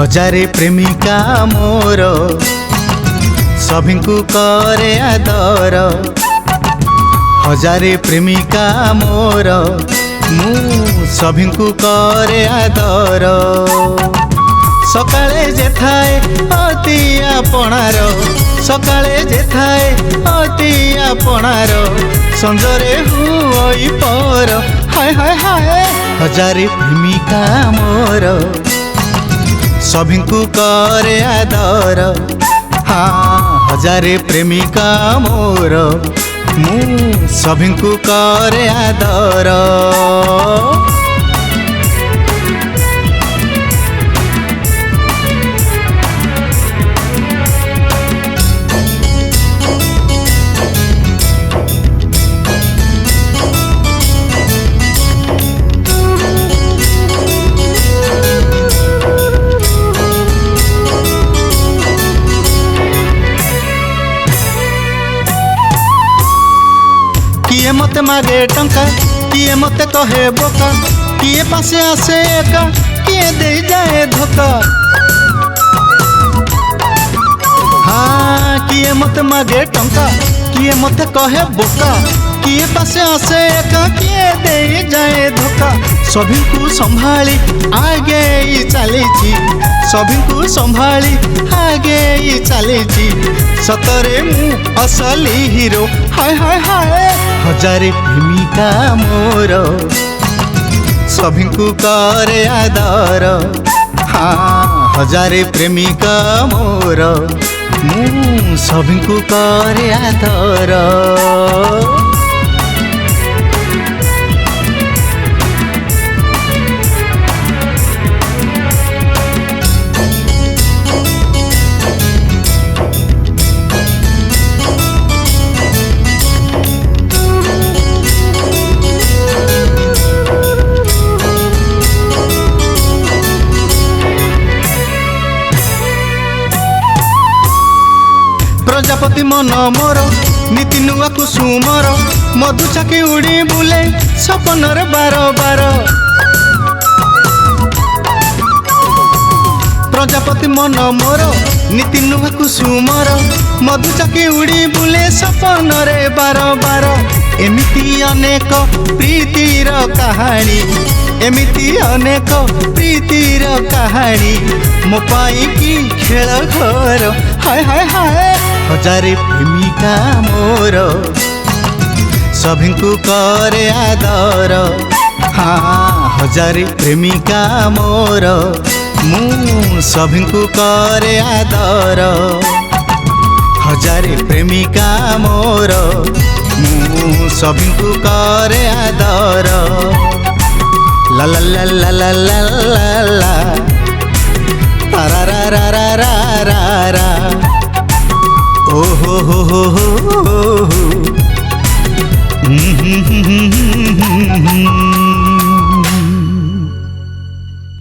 हजारे प्रेमिका मोर सभिंकु करे आदर। हजारे प्रेमिका मोर मु सभिंकु करे आदर। सकाळे जे थाए अति आपणार, सकाळे जे थाए अति आपणार, संजरे हुई पर हाय हाय हाय। हजारे प्रेमिका मोर सभिंकु करे आदर। हाँ हजारे प्रेमिका मोर मु सभिंकु करे आदर। किए मते मागे टंका, किए मते कहे बोका, किए पासे आसे एका, किए दे जाए धोखा। हाँ किए मते मागे टंका, किए मते कहे बोका, किए पासे आसे एका, किए दे जाए धोखा। सभिंकु संभाली आगे ही चलीची, सभिंकु संभाली आगे ही चलीची। सतरे मु असली हीरो हाय हाय हाय। हजारे प्रेमिका मोर सभिंकु करे आदर। हाँ हजारे प्रेमिका मोर मु सभिंकु करे आदर। प्रजापति मन मोर नीति नुआ कुसुमर, मधु चाकी उड़ी बुले सपनर बार बार। प्रजापति मन मोर नीति नुआ कुसुमर, मधु चाकी उड़ी बुले सपनर बार बार। एमिति अनेक प्रीतिर कहानी, एमिति अनेक प्रीतिर कहानी, मो पाई की खेल घर हाय हाय हाय। हजारे प्रेमिका मोर सभिंकु करे आदर। हाँ हजारे प्रेमिका मोर मु सभिंकु करे आदर। हजारे प्रेमिका मोर मु सभिंकु करे आदर। ला ला ला ला ला ला ला रा रा रा रा रा रा रा। ओ हो हो।